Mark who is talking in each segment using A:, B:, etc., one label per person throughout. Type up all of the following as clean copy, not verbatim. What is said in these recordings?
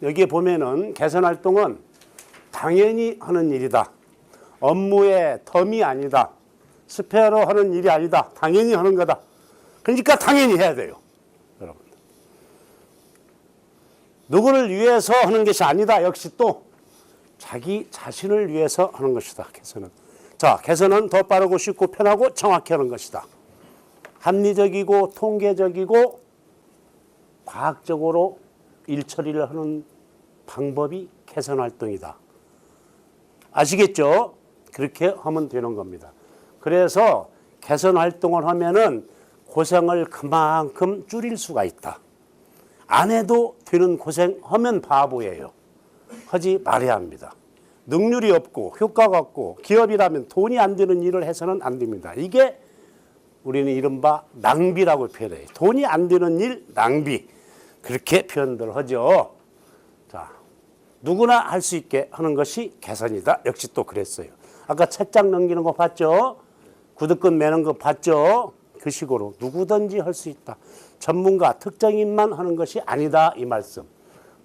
A: 여기에 보면은 개선활동은 당연히 하는 일이다. 업무의 덤이 아니다. 스페어로 하는 일이 아니다. 당연히 하는 거다. 그러니까 당연히 해야 돼요. 여러분. 누구를 위해서 하는 것이 아니다. 역시 또 자기 자신을 위해서 하는 것이다. 개선은. 자, 개선은 더 빠르고 쉽고 편하고 정확히 하는 것이다. 합리적이고 통계적이고 과학적으로 일 처리를 하는 방법이 개선활동이다. 아시겠죠? 그렇게 하면 되는 겁니다. 그래서 개선활동을 하면은 고생을 그만큼 줄일 수가 있다. 안 해도 되는 고생하면 바보예요. 하지 말아야 합니다. 능률이 없고 효과가 없고 기업이라면 돈이 안 되는 일을 해서는 안 됩니다. 이게 우리는 이른바 낭비라고 표현해요. 돈이 안 되는 일 낭비. 그렇게 표현들 하죠. 자, 누구나 할 수 있게 하는 것이 개선이다. 역시 또 그랬어요. 아까 책장 넘기는 거 봤죠? 구두끈 매는 거 봤죠? 그 식으로 누구든지 할 수 있다. 전문가, 특정인만 하는 것이 아니다. 이 말씀.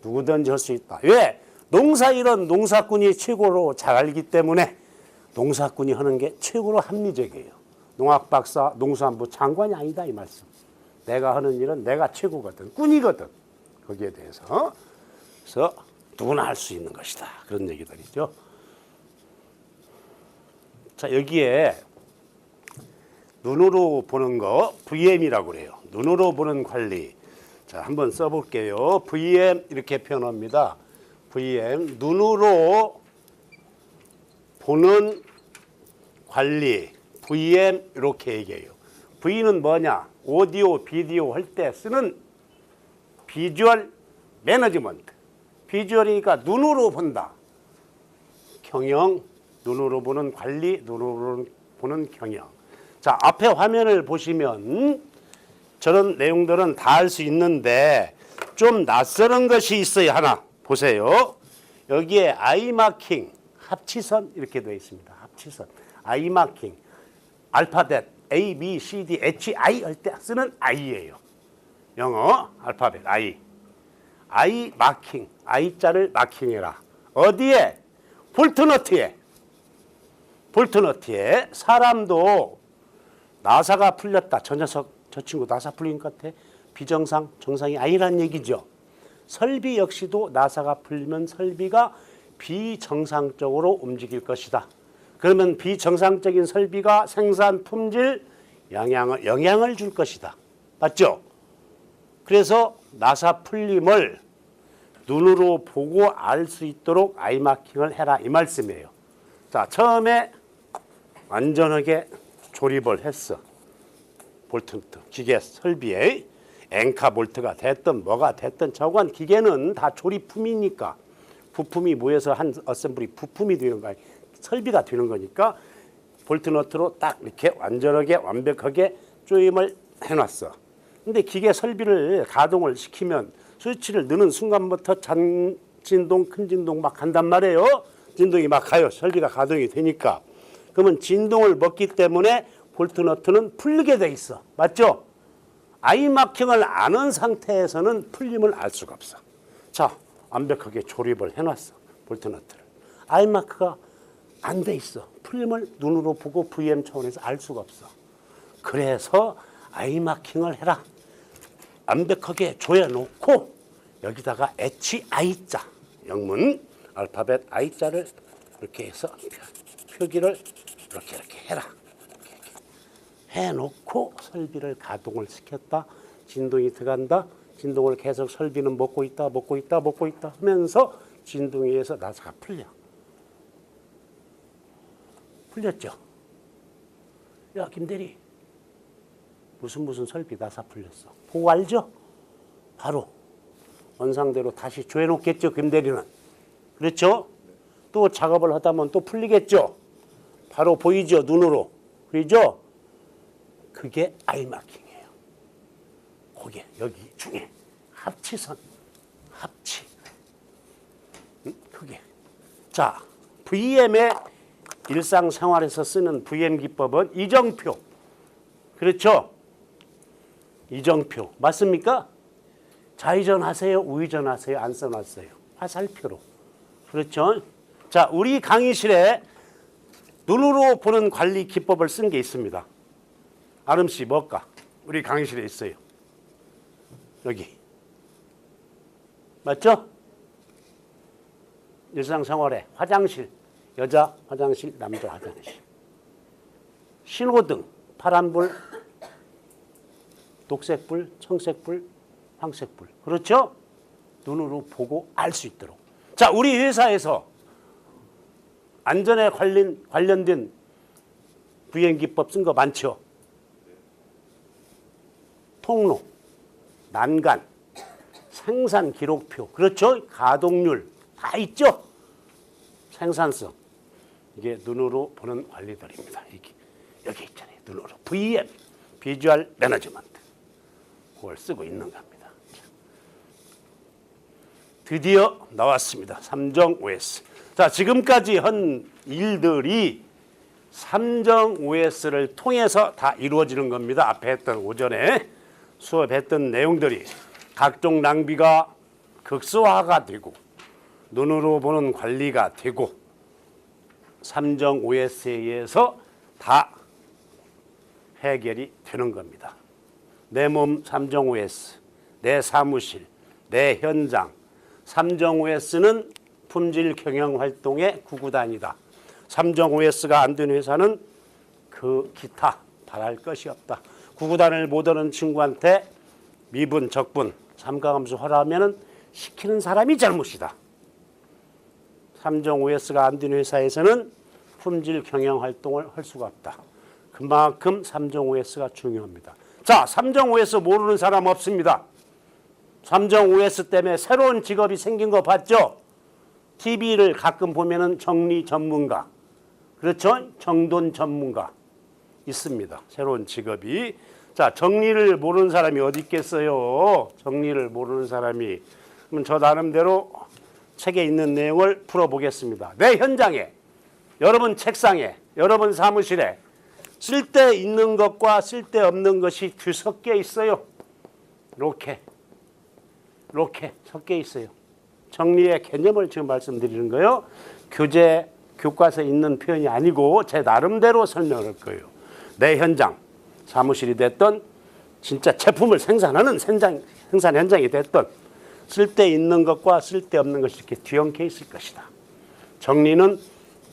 A: 누구든지 할 수 있다. 왜? 농사일은 농사꾼이 최고로 잘 알기 때문에 농사꾼이 하는 게 최고로 합리적이에요. 농학박사, 농수산부 장관이 아니다. 이 말씀. 내가 하는 일은 내가 최고거든. 꾼이거든. 거기에 대해서. 그래서 누구나 할 수 있는 것이다. 그런 얘기들이죠. 자, 여기에 눈으로 보는 거 VM이라고 그래요. 눈으로 보는 관리. 자, 한번 써볼게요. VM 이렇게 표현합니다. VM, 눈으로 보는 관리. VM 이렇게 얘기해요. V는 뭐냐? 오디오, 비디오 할 때 쓰는 비주얼 매니지먼트. 비주얼이니까 눈으로 본다. 경영, 눈으로 보는 관리, 눈으로 보는 경영. 자, 앞에 화면을 보시면 저런 내용들은 다 할 수 있는데 좀 낯설은 것이 있어요. 하나 보세요. 여기에 아이마킹, 합치선 이렇게 되어 있습니다. 합치선. 아이마킹, 알파벳 A, B, C, D, H, I 할 때 쓰는 I예요. 영어 알파벳 I. I 마킹, I자를 마킹해라. 어디에? 볼트너트에. 볼트너트에. 사람도 나사가 풀렸다. 저 녀석, 저 친구 나사 풀린 것 같아. 비정상, 정상이 아니란 얘기죠. 설비 역시도 나사가 풀리면 설비가 비정상적으로 움직일 것이다. 그러면 비정상적인 설비가 생산 품질 영향을 줄 것이다. 맞죠? 그래서 나사 풀림을 눈으로 보고 알 수 있도록 아이마킹을 해라. 이 말씀이에요. 자, 처음에 완전하게 조립을 했어. 볼트, 기계 설비에 앵카 볼트가 됐든 뭐가 됐든 저건 기계는 다 조립품이니까 부품이 모여서 한 어셈블리 부품이 되는 거야. 설비가 되는 거니까 볼트 너트로 딱 이렇게 완전하게 완벽하게 조임을 해놨어. 근데 기계 설비를 가동을 시키면 스위치를 넣는 순간부터 진동, 큰 진동 막 간단 말이에요. 진동이 막 가요. 설비가 가동이 되니까. 그러면 진동을 먹기 때문에 볼트 너트는 풀리게 돼 있어. 맞죠? 아이마킹을 아는 상태에서는 풀림을 알 수가 없어. 자, 완벽하게 조립을 해놨어. 볼트 너트를. 아이마크가 안 돼 있어. 풀림을 눈으로 보고 VM 차원에서 알 수가 없어. 그래서 아이마킹을 해라. 완벽하게 조여놓고 여기다가 HI자, 영문 알파벳 I자를 이렇게 해서 표기를 이렇게 해라. 해놓고 설비를 가동을 시켰다. 진동이 들어간다. 진동을 계속 설비는 먹고 있다 하면서 진동에 의해서 나사가 풀려. 풀렸죠? 야, 김대리, 무슨 설비 나사 풀렸어. 보고 알죠? 바로 원상대로 다시 조여놓겠죠, 김대리는. 그렇죠? 또 작업을 하다 보면 또 풀리겠죠? 바로 보이죠, 눈으로. 그죠? 그게 아이마킹이에요. 거기에, 여기 중에 합치선, 합치. 그게. 자, VM의 일상생활에서 쓰는 VM 기법은 이정표. 그렇죠? 이정표. 맞습니까? 좌회전하세요? 우회전하세요? 안 써놨어요. 화살표로. 그렇죠? 자, 우리 강의실에 눈으로 보는 관리 기법을 쓴 게 있습니다. 아름 씨 뭘까? 우리 강의실에 있어요. 여기. 맞죠? 일상생활에 화장실, 여자 화장실, 남자 화장실. 신호등, 파란불, 녹색불, 청색불, 황색불. 그렇죠? 눈으로 보고 알 수 있도록. 자, 우리 회사에서 안전에 관련된 부행기법 쓴 거 많죠? 통로, 난간, 생산 기록표. 그렇죠? 가동률 다 있죠? 생산성. 이게 눈으로 보는 관리들입니다. 이게 여기 있잖아요. 눈으로. VM, 비주얼 매니지먼트. 그걸 쓰고 있는 겁니다. 드디어 나왔습니다. 삼정 OS. 자, 지금까지 한 일들이 삼정 OS를 통해서 다 이루어지는 겁니다. 앞에 했던 오전에 수업했던 내용들이 각종 낭비가 극소화가 되고 눈으로 보는 관리가 되고 삼정 OS에 의해서 다 해결이 되는 겁니다. 내 몸 삼정 OS, 내 사무실, 내 현장. 삼정 OS는 품질 경영 활동의 구구단이다. 삼정 OS가 안 된 회사는 그 기타 바랄 것이 없다. 구구단을 못 하는 친구한테 미분, 적분, 삼가함수 하라면은 시키는 사람이 잘못이다. 삼정 OS가 안 된 회사에서는 품질 경영 활동을 할 수가 없다. 그만큼 삼정 OS가 중요합니다. 자, 삼정 OS 모르는 사람 없습니다. 삼정 OS 때문에 새로운 직업이 생긴 거 봤죠? TV를 가끔 보면은 정리 전문가, 그렇죠? 정돈 전문가 있습니다. 새로운 직업이. 자, 정리를 모르는 사람이 어디 있겠어요? 정리를 모르는 사람이. 그럼 저 나름대로 책에 있는 내용을 풀어보겠습니다. 내 현장에, 여러분 책상에, 여러분 사무실에 쓸데 있는 것과 쓸데 없는 것이 뒤섞여 있어요. 이렇게 섞여 있어요. 정리의 개념을 지금 말씀드리는 거예요. 교과서에 있는 표현이 아니고 제 나름대로 설명할 거예요. 내 현장, 사무실이 됐던 진짜 제품을 생산하는 생산 현장이 됐던 쓸데 있는 것과 쓸데 없는 것이 이렇게 뒤엉켜 있을 것이다. 정리는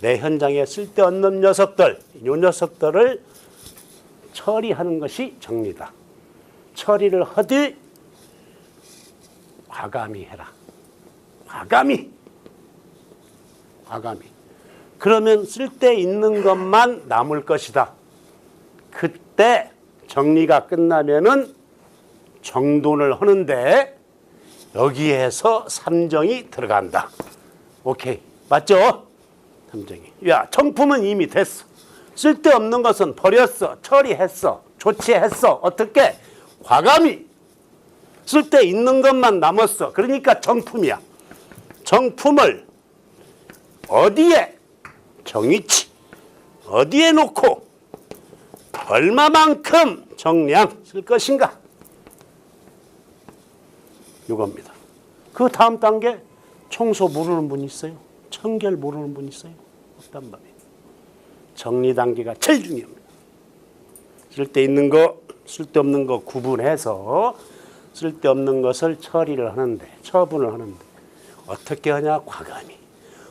A: 내 현장에 쓸데 없는 녀석들, 이 녀석들을 처리하는 것이 정리다. 처리를 하되 과감히 해라. 과감히. 그러면 쓸데 있는 것만 남을 것이다. 그때 정리가 끝나면은 정돈을 하는데 여기에서 삼정이 들어간다. 오케이. 맞죠? 삼정이. 야, 정품은 이미 됐어. 쓸데없는 것은 버렸어. 처리했어. 조치했어. 어떻게? 과감히. 쓸데 있는 것만 남았어. 그러니까 정품이야. 정품을 어디에 정위치, 어디에 놓고 얼마만큼 정량 쓸 것인가? 이겁니다. 그 다음 단계 청소 모르는 분 있어요? 청결 모르는 분 있어요? 없단 말이에요. 정리 단계가 제일 중요합니다. 쓸데있는 거, 쓸데없는 거 구분해서 쓸데없는 것을 처리를 하는데, 처분을 하는데 어떻게 하냐? 과감히.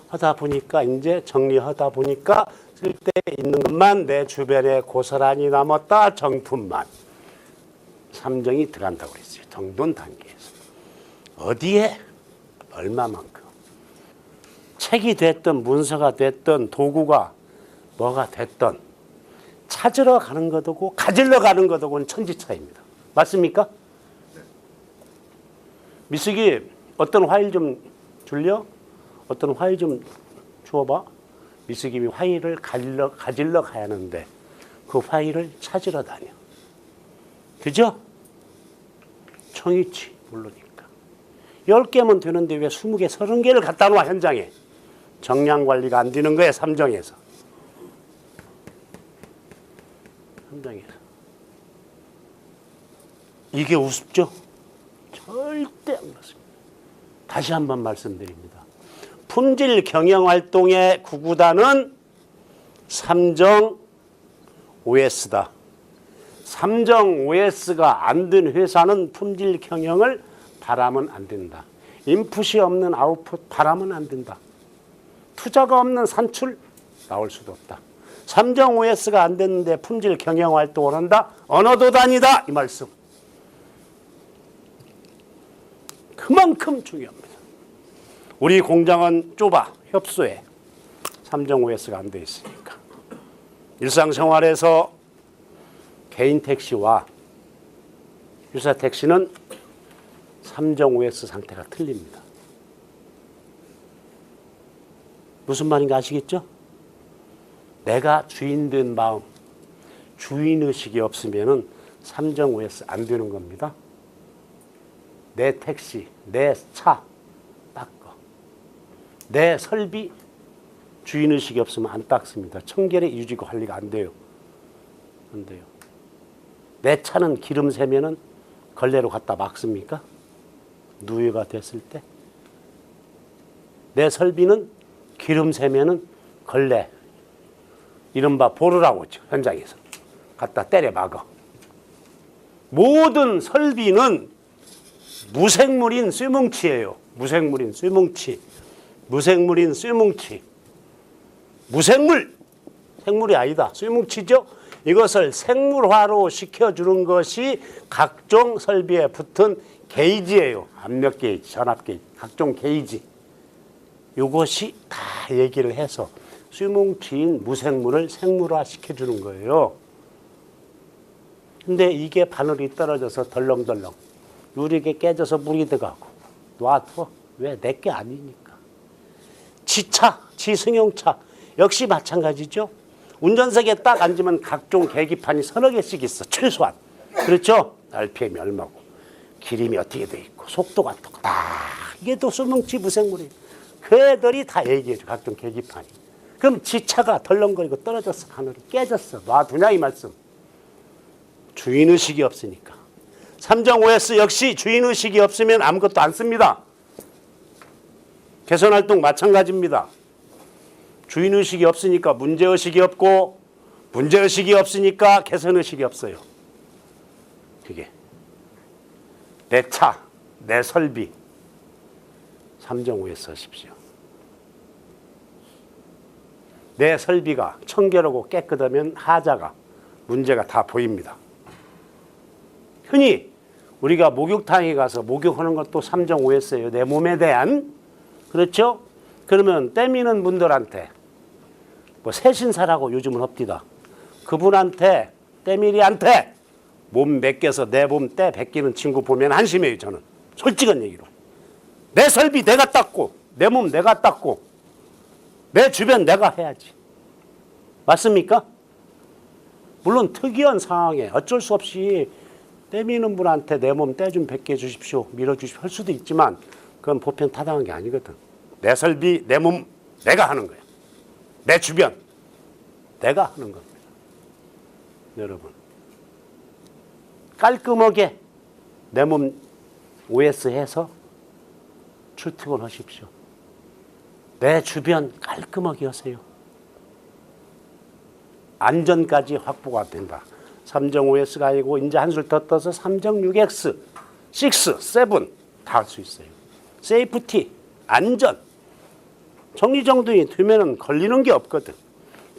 A: 하다 보니까 이제 정리하다 보니까 쓸데있는 것만 내 주변에 고스란히 남았다. 정품만. 삼정이 들어간다고 그랬어요. 정돈 단계에서. 어디에? 얼마만큼. 책이 됐든 문서가 됐든 도구가 뭐가 됐든 찾으러 가는 것하고 가지러 가는 것하고는 천지 차이입니다. 맞습니까? 미숙이 어떤 화일 좀 줄려? 어떤 화일 좀 주어봐. 미숙이 화일을 가지러 가야 하는데 그 화일을 찾으러 다녀. 그죠? 청이치 모르니까. 10개면 되는데 왜 20개, 30개를 갖다 놔 현장에. 정량 관리가 안 되는 거예요. 삼정에서. 삼정에서. 이게 우습죠? 절대 안 그렇습니다. 다시 한번 말씀드립니다. 품질 경영활동의 구구단은 삼정 OS다. 삼정 OS가 안 된 회사는 품질 경영을 바라면 안 된다. 인풋이 없는 아웃풋 바라면 안 된다. 투자가 없는 산출 나올 수도 없다. 삼정 OS가 안 됐는데 품질 경영 활동을 한다? 언어도단이다. 이 말씀. 그만큼 중요합니다. 우리 공장은 좁아. 협소해. 삼정 OS가 안 돼 있으니까. 일상생활에서 개인 택시와 유사 택시는 삼정 OS 상태가 틀립니다. 무슨 말인가 아시겠죠? 내가 주인 된 마음, 주인의식이 없으면 삼정 OS 안 되는 겁니다. 내 택시, 내 차 닦어. 내 설비, 주인의식이 없으면 안 닦습니다. 청결의 유지 관리가 안 돼요. 안 돼요. 내 차는 기름 새면은 걸레로 갖다 막습니까? 누유가 됐을 때. 내 설비는 기름 새면은 걸레, 이른바 보르라고 하죠. 현장에서 갖다 때려 막어. 모든 설비는 무생물인 쇠뭉치예요. 무생물인 쇠뭉치. 무생물인 쇠뭉치. 무생물. 생물이 아니다. 쇠뭉치죠. 이것을 생물화로 시켜주는 것이 각종 설비에 붙은 게이지예요. 압력 게이지, 전압 게이지, 각종 게이지. 이것이 다 얘기를 해서 쇠뭉치인 무생물을 생물화 시켜주는 거예요. 근데 이게 바늘이 떨어져서 덜렁덜렁 유리게 깨져서 물이 들어가고 놔둬. 왜? 내게 아니니까. 지차, 지승용차 역시 마찬가지죠. 운전석에 딱 앉으면 각종 계기판이 서너 개씩 있어. 최소한. 그렇죠? RPM이 얼마고 기름이 어떻게 돼 있고 속도가 어떻고 이게 또 쇠뭉치 무생물이에요. 그 애들이 다 얘기해줘. 각종 계기판이. 그럼 지차가 덜렁거리고 떨어졌어. 바늘이 깨졌어. 놔두냐 이 말씀. 주인의식이 없으니까. 삼정 OS 역시 주인의식이 없으면 아무것도 안 씁니다. 개선활동 마찬가지입니다. 주인의식이 없으니까 문제의식이 없고 문제의식이 없으니까 개선의식이 없어요. 그게 내 차, 내 설비 삼정 OS 하십시오. 내 설비가 청결하고 깨끗하면 하자가 문제가 다 보입니다. 흔히 우리가 목욕탕에 가서 목욕하는 것도 삼정 OS예요. 내 몸에 대한. 그렇죠? 그러면 때미는 분들한테 뭐 새신사라고 요즘은 없디다. 그분한테 때밀이한테 몸 맡겨서 내 몸 때 벗기는 친구 보면 한심해요. 저는 솔직한 얘기로. 내 설비 내가 닦고 내 몸 내가 닦고 내 주변 내가 해야지. 맞습니까? 물론 특이한 상황에 어쩔 수 없이 때미는 분한테 내 몸 때 좀 벗겨 주십시오. 밀어주십시오. 할 수도 있지만 그건 보편 타당한 게 아니거든. 내 설비, 내 몸 내가 하는 거야. 내 주변 내가 하는 겁니다. 여러분 깔끔하게 내 몸 OS 해서 출퇴근하십시오. 내 주변 깔끔하게 하세요. 안전까지 확보가 된다. 삼정 OS가 아니고 이제 한술 더 떠서 삼정 6X, 6, 7 다 할 수 있어요. 세이프티, 안전. 정리정돈이 되면은 걸리는 게 없거든.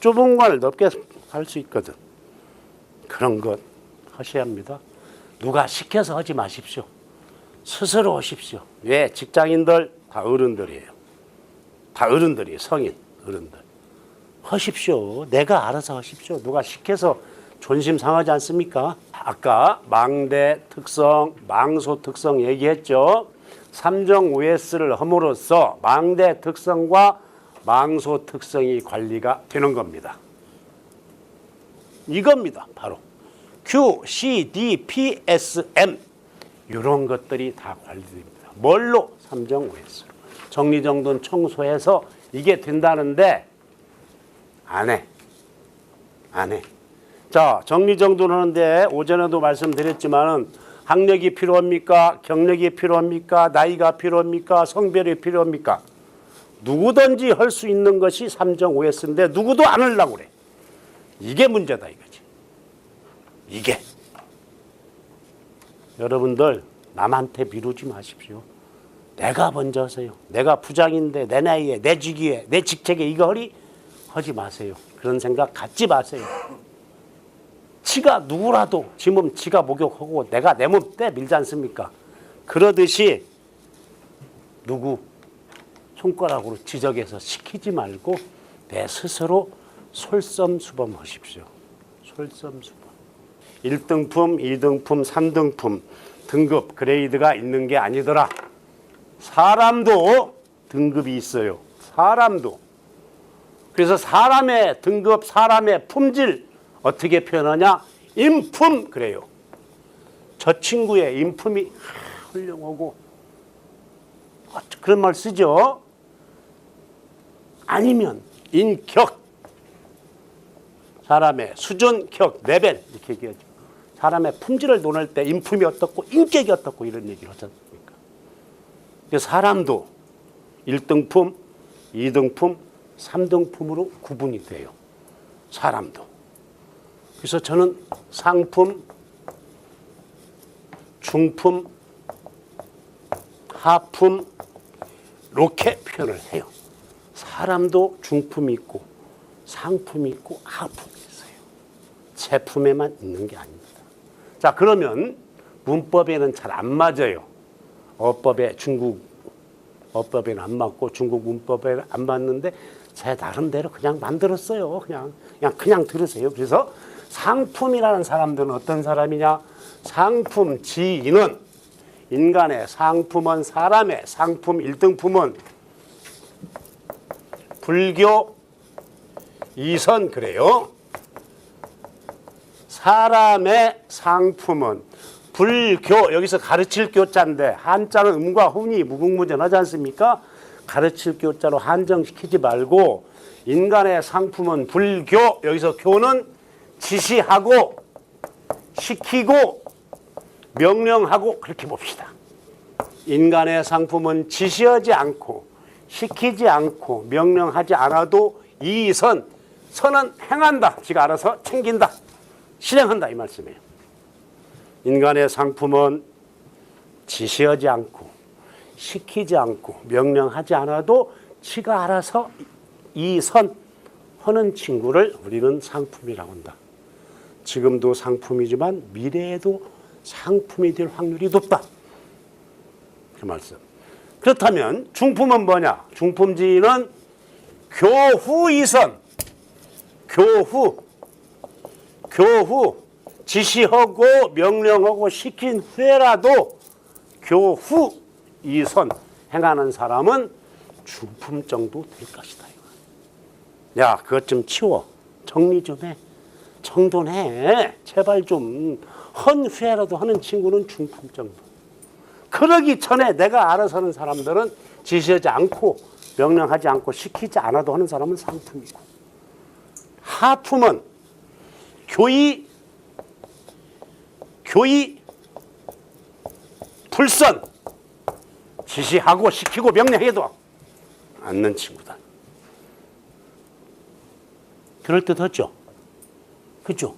A: 좁은 공간을 넓게 할 수 있거든. 그런 것 하셔야 합니다. 누가 시켜서 하지 마십시오. 스스로 하십시오. 왜? 직장인들 다 어른들이에요. 다 어른들이에요. 성인 어른들. 하십시오. 내가 알아서 하십시오. 누가 시켜서 존심 상하지 않습니까? 아까 망대 특성, 망소 특성 얘기했죠. 삼정 OS를 함으로써 망대 특성과 망소 특성이 관리가 되는 겁니다. 이겁니다. 바로 Q, C, D, P, S, M 이런 것들이 다 관리됩니다. 뭘로? 삼정 OS로. 정리정돈 청소해서 이게 된다는데 안 해. 안 해. 자, 정리정돈 하는데 오전에도 말씀드렸지만은 학력이 필요합니까? 경력이 필요합니까? 나이가 필요합니까? 성별이 필요합니까? 누구든지 할 수 있는 것이 3정 OS인데 누구도 안 하려고 그래. 이게 문제다 이거지. 이게. 여러분들 남한테 미루지 마십시오. 내가 먼저 하세요. 내가 부장인데 내 나이에 내 직위에 내 직책에 이거 하지 마세요. 그런 생각 갖지 마세요. 지가 누구라도 지 몸 지가 목욕하고 내가 내 몸 때 밀지 않습니까? 그러듯이 누구 손가락으로 지적해서 시키지 말고 내 스스로 솔선수범하십시오. 솔선수범. 1등품, 2등품, 3등품 등급 그레이드가 있는 게 아니더라. 사람도 등급이 있어요. 사람도. 그래서 사람의 등급, 사람의 품질 어떻게 표현하냐? 인품 그래요. 저 친구의 인품이 훌륭하고 그런 말 쓰죠. 아니면 인격, 사람의 수준, 격, 레벨 이렇게 얘기하죠. 사람의 품질을 논할 때 인품이 어떻고 인격이 어떻고 이런 얘기를 하지 않습니까? 사람도 1등품, 2등품, 3등품으로 구분이 돼요. 사람도. 그래서 저는 상품, 중품, 하품 이렇게 표현을 해요. 사람도 중품이 있고 상품이 있고 하품이 있어요. 제품에만 있는 게 아닙니다. 자, 그러면 문법에는 잘 안 맞아요. 어법에 중국 어법에는 안 맞고 중국 문법에 안 맞는데 제 나름대로 그냥 만들었어요. 그냥 들으세요. 그래서 상품이라는 사람들은 어떤 사람이냐? 상품 지인은 인간의 상품은 사람의 상품 1등품은 불교 이선 그래요. 사람의 상품은 불교 여기서 가르칠 교자인데 한자는 음과 훈이 무궁무진하지 않습니까? 가르칠 교자로 한정시키지 말고 인간의 상품은 불교 여기서 교는 지시하고 시키고 명령하고 그렇게 봅시다. 인간의 상품은 지시하지 않고 시키지 않고 명령하지 않아도 이 선은 행한다. 지가 알아서 챙긴다. 실행한다 이 말씀이에요. 인간의 상품은 지시하지 않고 시키지 않고 명령하지 않아도 지가 알아서 이 하는 친구를 우리는 상품이라고 한다. 지금도 상품이지만 미래에도 상품이 될 확률이 높다. 그 말씀. 그렇다면 중품은 뭐냐? 중품지는 교후이선. 교후 지시하고 명령하고 시킨 후에라도 교후 이선 행하는 사람은 중품 정도 될 것이다. 야, 그것 좀 치워. 정리 좀 해. 정돈해. 제발 좀. 헌 후에라도 하는 친구는 중품 정도. 그러기 전에 내가 알아서 하는 사람들은 지시하지 않고 명령하지 않고 시키지 않아도 하는 사람은 상품이고, 하품은 교의 불선 지시하고 시키고 명령해도 않는 친구다. 그럴 듯 하죠. 그죠?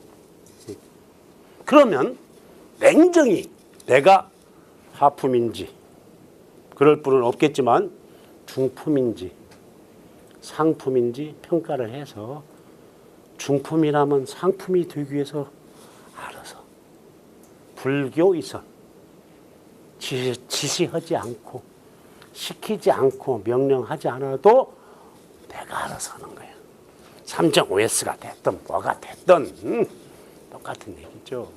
A: 그러면 냉정히 내가 하품인지 그럴 분은 없겠지만 중품인지 상품인지 평가를 해서 중품이라면 상품이 되기 위해서 알아서 불교이선 지시하지 않고 시키지 않고 명령하지 않아도 내가 알아서 하는 거예요. 3.5S가 됐든 뭐가 됐든 똑같은 얘기죠.